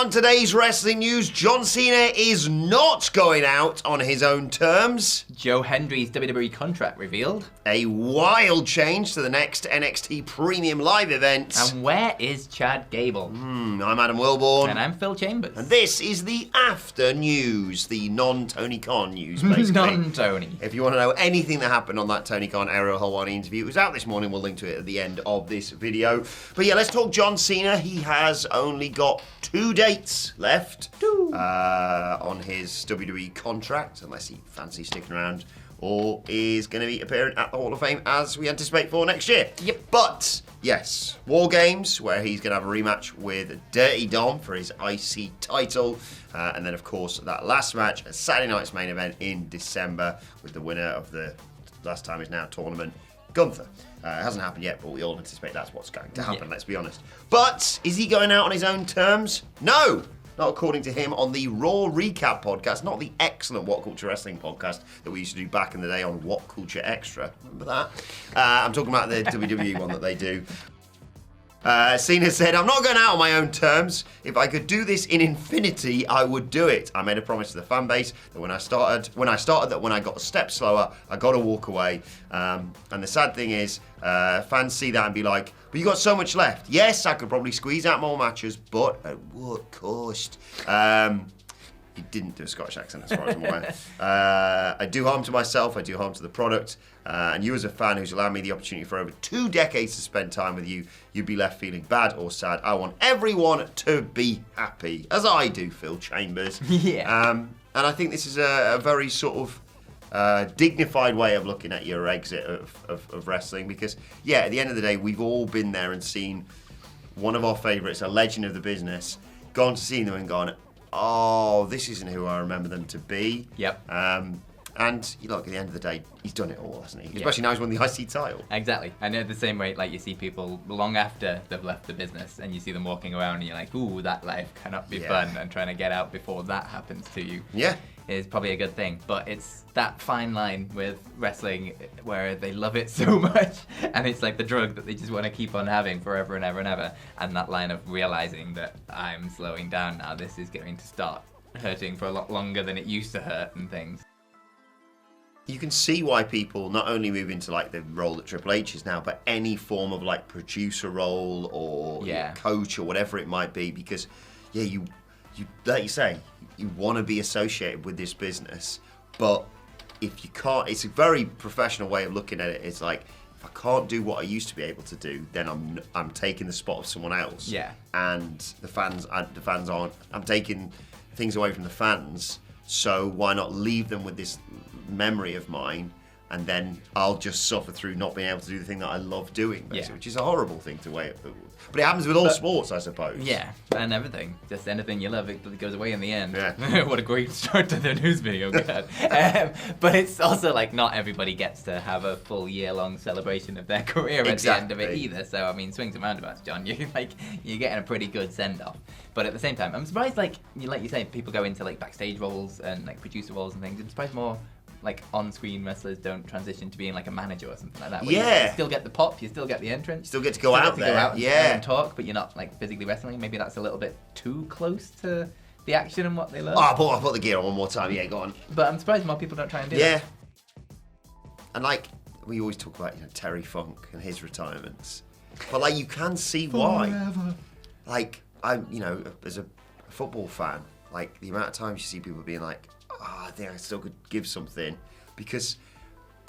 on today's wrestling news, John Cena is not going out on his own terms. Joe Hendry's WWE contract revealed. A wild change to the next NXT Premium Live event. And where is Chad Gable? I'm Adam Wilborn. And I'm Phil Chambers. And this is the after news, the non-Tony Khan news, basically. Non-Tony. If you want to know anything that happened on that Tony Khan Ariel Helwani interview, it was out this morning. We'll link to it at the end of this video. But yeah, let's talk John Cena. He has only got 2 dates left on his WWE contract, unless he fancies sticking around, or is going to be appearing at the Hall of Fame as we anticipate for next year. Yep. But yes, War Games, where he's going to have a rematch with Dirty Dom for his IC title. And then, of course, that last match, a Saturday night's main event in December with the winner of the last time is now tournament, Gunther. It hasn't happened yet, but we all anticipate that's what's going to happen, let's be honest. But is he going out on his own terms? No! Not according to him on the Raw Recap podcast, not the excellent WhatCulture Wrestling podcast that we used to do back in the day on WhatCulture Extra. Remember that? I'm talking about the WWE one that they do. Cena said, "I'm not going out on my own terms. If I could do this in infinity, I would do it. I made a promise to the fan base that when I started that when I got a step slower, I got to walk away. And the sad thing is, fans see that and be like, but you got so much left. Yes, I could probably squeeze out more matches, but at what cost?" He didn't do a Scottish accent as far as I'm aware. I do harm to myself, I do harm to the product, and you as a fan who's allowed me the opportunity for over 2 decades to spend time with you, you'd be left feeling bad or sad. I want everyone to be happy, as I do, Phil Chambers. Yeah. And I think this is a very sort of dignified way of looking at your exit of wrestling, because, yeah, at the end of the day, we've all been there and seen one of our favourites, a legend of the business, gone to see them and gone, oh, this isn't who I remember them to be. Yep. And look, at the end of the day, he's done it all, hasn't he? Especially now he's won the IC title. Exactly. I know the same way, like, you see people long after they've left the business and you see them walking around and you're like, ooh, that life cannot be fun, and trying to get out before that happens to you. Yeah. Is probably a good thing, but it's that fine line with wrestling where they love it so much and it's like the drug that they just want to keep on having forever and ever and ever, and that line of realizing that I'm slowing down now, this is going to start hurting for a lot longer than it used to hurt and things. You can see why people not only move into like the role that Triple H is now, but any form of like producer role or coach or whatever it might be, because you like you say, you want to be associated with this business, but if you can't, it's a very professional way of looking at it. It's like, if I can't do what I used to be able to do, then I'm taking the spot of someone else. Yeah. And the fans aren't. I'm taking things away from the fans. So why not leave them with this memory of mine, and then I'll just suffer through not being able to do the thing that I love doing, basically, which is a horrible thing to weigh up. But it happens with all sports, I suppose. Yeah, and everything. Just anything you love, it goes away in the end. Yeah. What a great start to the news video, God. But it's also like not everybody gets to have a full year-long celebration of their career at the end of it either. So, I mean, swings and roundabouts, John. You're getting a pretty good send-off. But at the same time, I'm surprised, like you say, people go into like backstage roles and like producer roles and things. I'm surprised more like on-screen wrestlers don't transition to being like a manager or something like that. You still get the pop, you still get the entrance. You still get to go out there. And talk, but you're not like physically wrestling. Maybe that's a little bit too close to the action and what they love. Oh, I put the gear on one more time. Yeah, go on. But I'm surprised more people don't try and do that. Yeah. And like, we always talk about, Terry Funk and his retirements. But like, you can see why. Forever. Like, as a football fan, like the amount of times you see people being like, I think I still could give something, because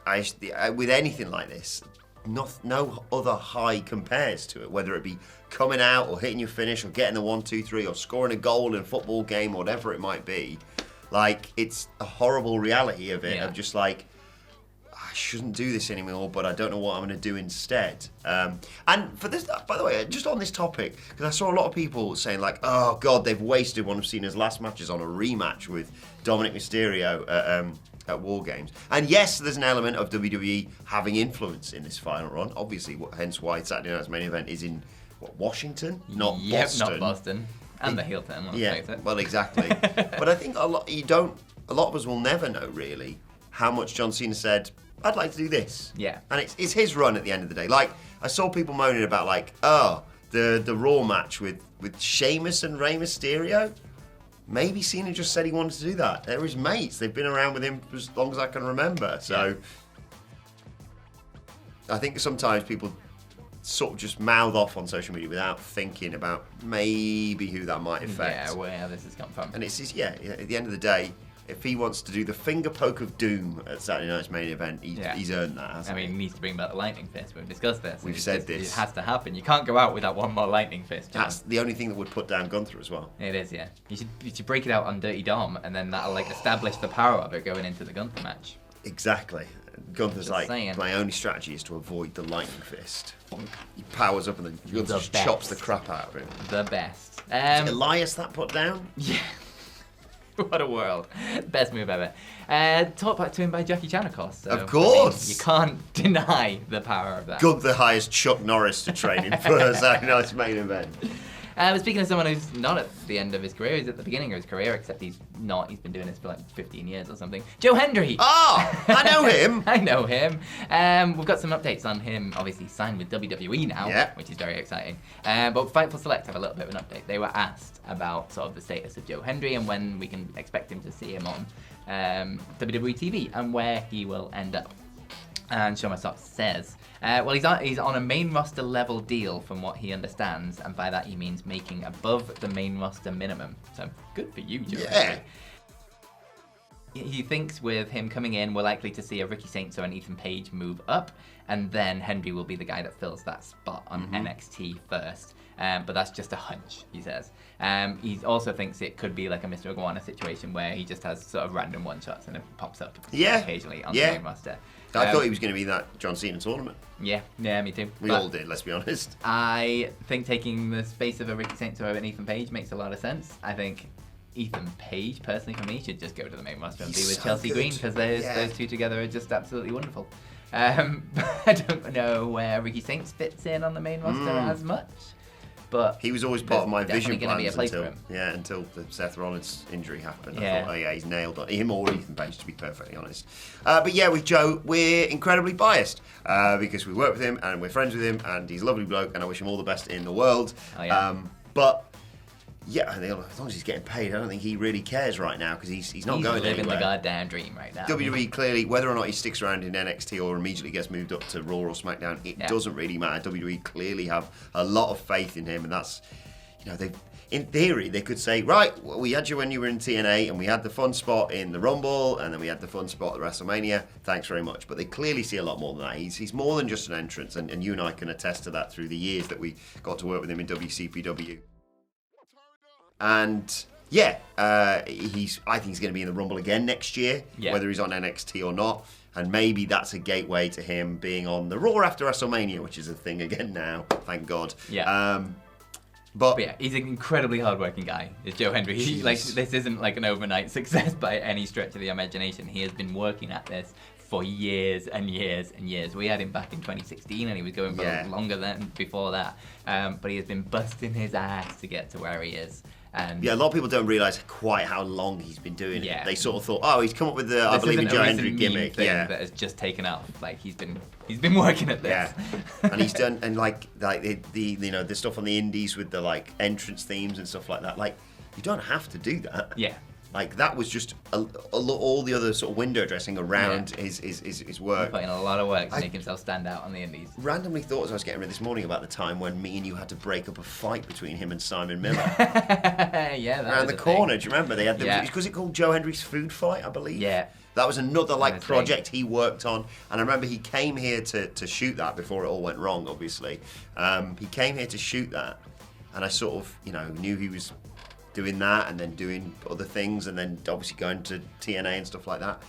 with anything like this, no other high compares to it, whether it be coming out or hitting your finish or getting the 1, 2, 3 or scoring a goal in a football game, whatever it might be. Like, it's a horrible reality of it, of just like, I shouldn't do this anymore, but I don't know what I'm going to do instead. And for this, by the way, just on this topic, because I saw a lot of people saying like, oh God, they've wasted one of Cena's last matches on a rematch with Dominic Mysterio at War Games. And yes, there's an element of WWE having influence in this final run, obviously, hence why Saturday night's main event is in, Washington? Not Boston. Not Boston. And the heel turn, well, exactly. But I think a lot of us will never know, really, how much John Cena said, I'd like to do this. Yeah. And it's his run at the end of the day. Like, I saw people moaning about, like, the Raw match with with Sheamus and Rey Mysterio. Maybe Cena just said he wanted to do that. They're his mates. They've been around with him for as long as I can remember. So I think sometimes people sort of just mouth off on social media without thinking about maybe who that might affect. Yeah, where this has come from. And it's just, at the end of the day, if he wants to do the finger poke of doom at Saturday night's main event, he's earned that, hasn't he? He needs to bring back the lightning fist. We've discussed this. We've said this. It has to happen. You can't go out without one more lightning fist, John. That's the only thing that would put down Gunther as well. It is, yeah. You should break it out on Dirty Dom, and then that'll establish the power of it going into the Gunther match. Exactly. Gunther's Just saying. my only strategy is to avoid the lightning fist. He powers up and then Gunther just chops the crap out of him. The best. Is Elias that put down? Yeah. What a world. Best move ever. Taught back to him by Jackie Chan, of course. So, of course. You can't deny the power of that. Gunther hires Chuck Norris to train him for Saturday night's main event. Speaking of someone who's not at the end of his career, he's at the beginning of his career, except he's not. He's been doing this for like 15 years or something. Joe Hendry! Oh, I know him! I know him. We've got some updates on him. Obviously, signed with WWE now, which is very exciting. But Fightful Select have a little bit of an update. They were asked about sort of the status of Joe Hendry and when we can expect him to see him on WWE TV and where he will end up. And Shoma Sox says, he's on a main roster level deal from what he understands, and by that he means making above the main roster minimum. So good for you, Joe. Yeah. He thinks with him coming in, we're likely to see a Ricky Saints or an Ethan Page move up, and then Hendry will be the guy that fills that spot on NXT first. But that's just a hunch, he says. He also thinks it could be like a Mr. Iguana situation where he just has sort of random one-shots and it pops up occasionally on the main roster. I thought he was going to be in that John Cena tournament. Yeah, me too. We all did, let's be honest. I think taking the space of a Ricky Saints or an Ethan Page makes a lot of sense. I think Ethan Page, personally for me, should just go to the main roster and be with Chelsea Green, because those two together are just absolutely wonderful. I don't know where Ricky Saints fits in on the main roster as much. But he was always part of my vision plans until the Seth Rollins injury happened. Yeah. I thought, he's nailed on him or Ethan Page, to be perfectly honest. But yeah, with Joe, we're incredibly biased because we work with him and we're friends with him and he's a lovely bloke and I wish him all the best in the world. Oh, yeah. But yeah, as long as he's getting paid, I don't think he really cares right now because he's not going anywhere. He's living the goddamn dream right now. WWE clearly, whether or not he sticks around in NXT or immediately gets moved up to Raw or SmackDown, it doesn't really matter. WWE clearly have a lot of faith in him, and that's, in theory, they could say, right, well, we had you when you were in TNA, and we had the fun spot in the Rumble, and then we had the fun spot at WrestleMania. Thanks very much. But they clearly see a lot more than that. He's more than just an entrance, and you and I can attest to that through the years that we got to work with him in WCPW. And I think he's going to be in the Rumble again next year, whether he's on NXT or not. And maybe that's a gateway to him being on the Raw after WrestleMania, which is a thing again now, thank God. Yeah. But yeah, he's an incredibly hardworking guy, is Joe Hendry. This isn't like an overnight success by any stretch of the imagination. He has been working at this for years and years and years. We had him back in 2016 and he was going for longer than before that. But he has been busting his ass to get to where he is. And a lot of people don't realise quite how long he's been doing it. They sort of thought, he's come up with the I believe in Joe Hendry gimmick. That has just taken off. Like he's been working at this. Yeah, and he's done and like the stuff on the indies with the like entrance themes and stuff like that. Like you don't have to do that. Yeah. Like that was just all the other sort of window dressing around his work. He's putting a lot of work to make himself stand out on the indies. Randomly thought as I was getting ready this morning about the time when me and you had to break up a fight between him and Simon Miller. That around the corner. Do you remember? They had was it called Joe Hendry's Food Fight, I believe? Yeah. That was another project he worked on, and I remember he came here to shoot that before it all went wrong. Obviously, he came here to shoot that, and I sort of knew he was doing that and then doing other things and then obviously going to TNA and stuff like that.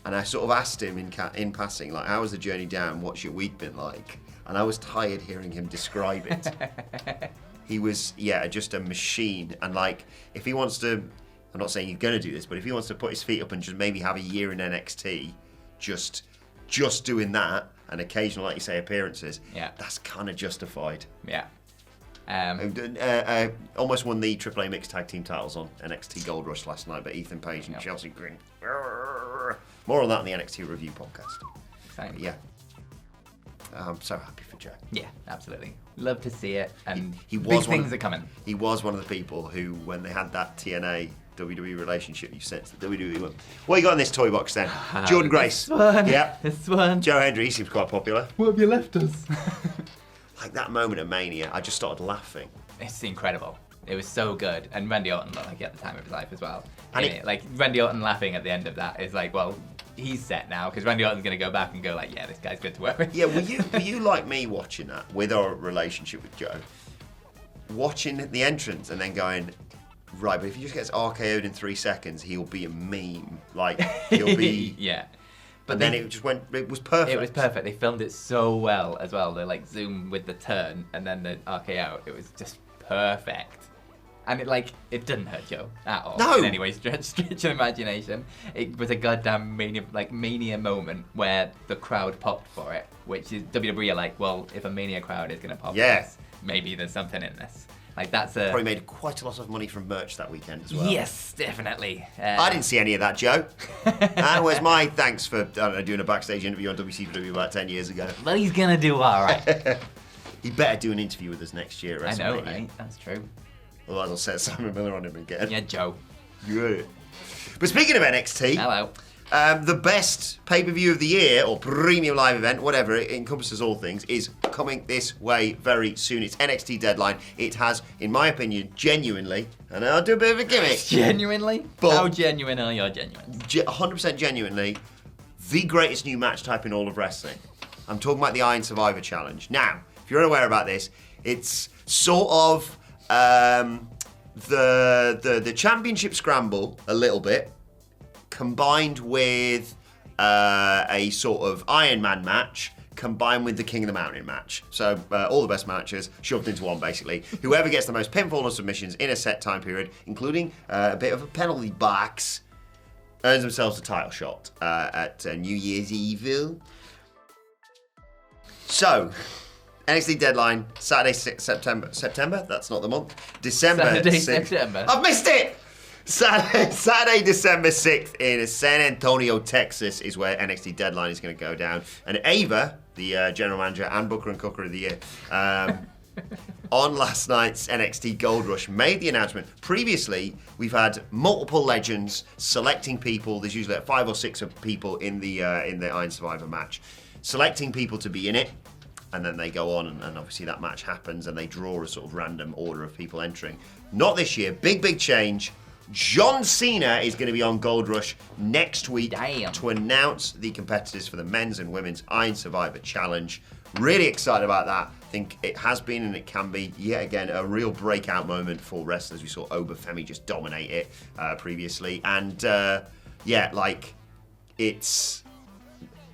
And I sort of asked him in passing, like, how was the journey down? What's your week been like? And I was tired hearing him describe it. He was, just a machine. And like, if he wants to, I'm not saying he's going to do this, but if he wants to put his feet up and just maybe have a year in NXT, just doing that and occasional, like you say, appearances, that's kind of justified. Yeah. Almost won the AAA Mixed Tag Team titles on NXT Gold Rush last night, but Ethan Page and Chelsea Green. More on that in the NXT Review podcast. Thanks. Yeah. I'm so happy for Joe. Yeah, absolutely. Love to see it, and He big was things are coming. He was one of the people who, when they had that TNA WWE relationship, you sent to the WWE one. What you got in this toy box then? Jordan Grace. This one. Yeah. This one. Joe Hendry, he seems quite popular. What have you left us? Like that moment of Mania, I just started laughing. It's incredible. It was so good, and Randy Orton looked like he had the time of his life as well. And Like Randy Orton laughing at the end of that is like, well, he's set now because Randy Orton's gonna go back and go like, yeah, this guy's good to work with. Yeah, were you like me watching that with our relationship with Joe? Watching the entrance and then going, right, but if he just gets RKO'd in 3 seconds, he'll be a meme. Like, he'll be... Yeah. But then it just went, it was perfect. It was perfect. They filmed it so well as well. They like zoom with the turn and then the RKO. It was just perfect. And it didn't hurt Joe at all. No. In any way, stretch of imagination. It was a goddamn mania moment where the crowd popped for it, which is WWE are like, well, if a Mania crowd is gonna pop for this, maybe there's something in this. Like that's a probably made quite a lot of money from merch that weekend as well. Yes, definitely. I didn't see any of that, Joe. And where's my thanks for doing a backstage interview on WCW about 10 years ago? But he's gonna do all right. He better do an interview with us next year at I know, WrestleMania. right? That's true. Otherwise, I'll set Simon Miller on him again. Yeah, Joe. Good. But speaking of NXT, Hello. the best pay-per-view of the year, or premium live event, whatever, it encompasses all things, is coming this way very soon. It's NXT Deadline. It has, in my opinion, genuinely, and I'll do a bit of a gimmick. Genuinely? But- How genuine are your genuine? 100% genuinely, the greatest new match type in all of wrestling. I'm talking about the Iron Survivor Challenge. Now, if you're unaware about this, it's sort of the championship scramble a little bit, combined with a sort of Iron Man match, combined with the King of the Mountain match. So all the best matches shoved into one, basically. Whoever gets the most pinfall or submissions in a set time period, including a bit of a penalty box, earns themselves a title shot at New Year's Eve. So, NXT Deadline, Saturday, September? That's not the month. December Saturday, 6th. September. I've missed it! Saturday, December 6th in San Antonio, Texas is where NXT Deadline is going to go down. And Ava, the general manager and Booker and Cooker of the Year, on last night's NXT Gold Rush made the announcement. Previously, we've had multiple legends selecting people. There's usually like 5 or 6 of people in the Iron Survivor match, selecting people to be in it. And then they go on, and obviously that match happens, and they draw a sort of random order of people entering. Not this year. Big change. John Cena is going to be on Gold Rush next week to announce the competitors for the men's and women's Iron Survivor Challenge. Really excited about that. I think it has been and it can be, yet again, a real breakout moment for wrestlers. We saw Obafemi just dominate it previously. And, it's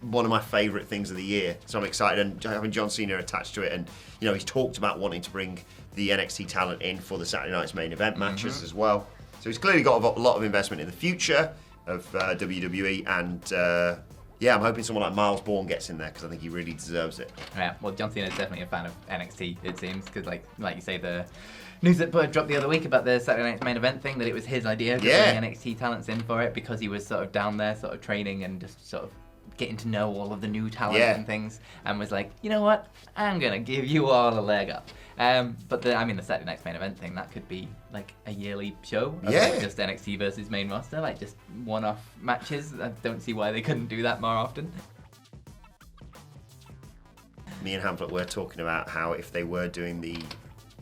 one of my favourite things of the year. So I'm excited, and having John Cena attached to it, and he's talked about wanting to bring the NXT talent in for the Saturday night's main event matches as well. So he's clearly got a lot of investment in the future of WWE, and I'm hoping someone like Miles Bourne gets in there because I think he really deserves it. Yeah, well, John Cena is definitely a fan of NXT, it seems, because like you say, the news that dropped the other week about the Saturday night's main event thing, that it was his idea to bring NXT talents in for it because he was sort of down there, sort of training and just sort of getting to know all of the new talent and things, and was like, you know what, I'm gonna give you all a leg up. But the Saturday night's main event thing, that could be like a yearly show of like just NXT versus main roster, like just one-off matches. I don't see why they couldn't do that more often. Me and Hamlet were talking about how if they were doing the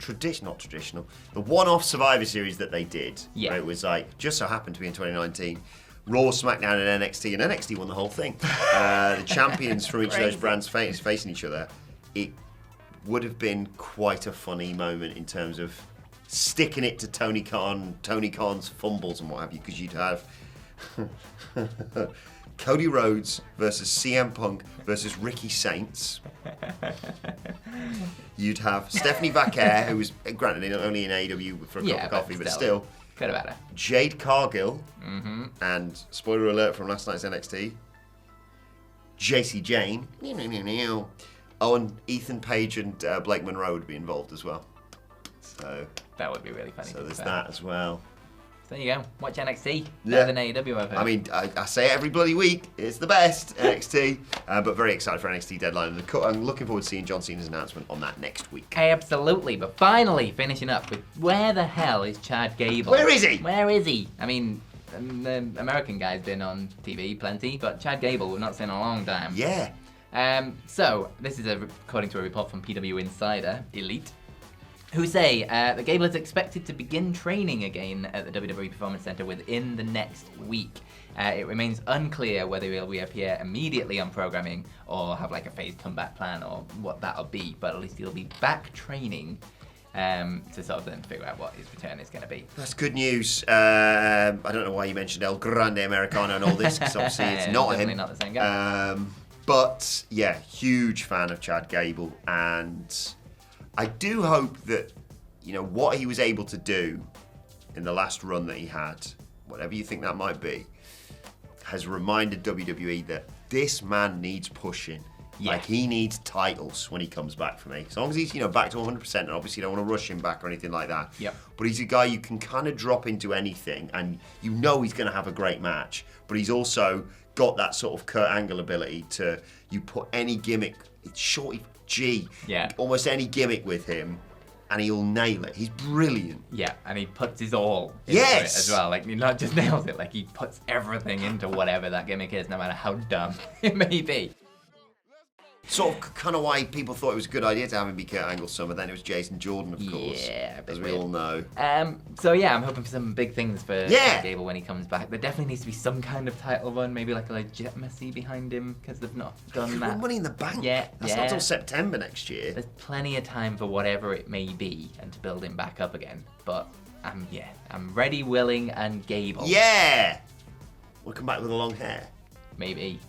the one-off Survivor Series that they did, where it was like, just so happened to be in 2019, Raw, SmackDown, and NXT, and NXT won the whole thing. The champions from each of those brands facing each other. It would have been quite a funny moment in terms of sticking it to Tony Khan's fumbles and what have you, because you'd have Cody Rhodes versus CM Punk versus Ricky Saints. You'd have Stephanie Vaquer, who was, granted, only in AEW for a cup of coffee, but still. Could have had her. Jade Cargill, and spoiler alert from last night's NXT, JC Jane, and Ethan Page and Blake Monroe would be involved as well. So that would be really funny. So there's that as well. So there you go. Watch NXT. Better than AEW, I've heard. I mean, I say it every bloody week. It's the best, NXT. But very excited for NXT Deadline. And I'm looking forward to seeing John Cena's announcement on that next week. Absolutely. But finally, finishing up with where the hell is Chad Gable? Where is he? Where is he? I mean, the American guy's been on TV plenty, but Chad Gable we've not seen in a long time. Yeah. So, this is according to a report from PW Insider Elite, who say that Gable is expected to begin training again at the WWE Performance Center within the next week. It remains unclear whether he'll reappear immediately on programming or have like a phased comeback plan or what that'll be, but at least he'll be back training to sort of then figure out what his return is going to be. That's good news. I don't know why you mentioned El Grande Americano and all this, because obviously it's not Definitely him. not the same guy. But yeah, huge fan of Chad Gable, and I do hope that, you know, what he was able to do in the last run that he had, whatever you think that might be, has reminded WWE that this man needs pushing. Yeah. Like, he needs titles when he comes back for me. As long as he's, you know, back to 100%, and obviously you don't want to rush him back or anything like that. Yep. But he's a guy you can kind of drop into anything, and you know he's going to have a great match. But he's also got that sort of Kurt Angle ability to, you put any gimmick, it's Shorty G, almost any gimmick with him, and he'll nail it. He's brilliant. Yeah, and he puts his all into it as well. Like, he not just nails it, like he puts everything into whatever that gimmick is, no matter how dumb it may be. Sort of kind of why people thought it was a good idea to have him be Kurt Angle's son, but then it was Jason Jordan, of course. Yeah, as we all know. So yeah, I'm hoping for some big things for Yeah. Gable when he comes back. There definitely needs to be some kind of title run, maybe like a legitimacy behind him, because they've not done that. Money in the Bank. Yeah, That's not till September next year. There's plenty of time for whatever it may be and to build him back up again. But I'm ready, willing, and Gable. Yeah! We'll come back with the long hair. Maybe.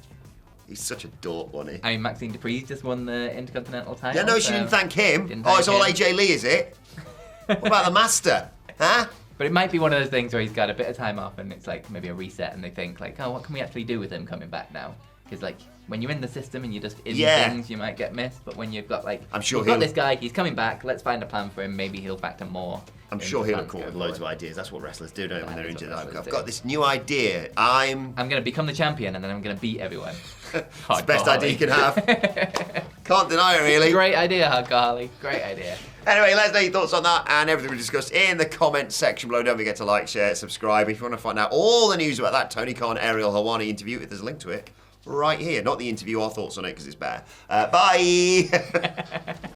He's such a dork, wasn't he? I mean, Maxine Dupree's just won the Intercontinental title. Yeah, no, she didn't thank him. It's all AJ Lee, is it? What about the Master? Huh? But it might be one of those things where he's got a bit of time off and it's like maybe a reset and they think like, oh, what can we actually do with him coming back now? Because like when you're in the system and you're just in things, you might get missed. But when you've got like, we've got this guy, he's coming back, let's find a plan for him. Maybe he'll factor more. I'm sure he'll have caught with loads of ideas. That's what wrestlers do, don't they, when they're injured? I've got this new idea. I'm going to become the champion and then I'm going to beat everyone. It's the best idea you can have. Can't deny it, really. Great idea, Hardcore Holly. Great idea. Anyway, let us know your thoughts on that and everything we discussed in the comments section below. Don't forget to like, share, subscribe. If you want to find out all the news about that Tony Khan, Ariel Helwani interview, there's a link to it right here. Not the interview, our thoughts on it, because it's bad. Bye!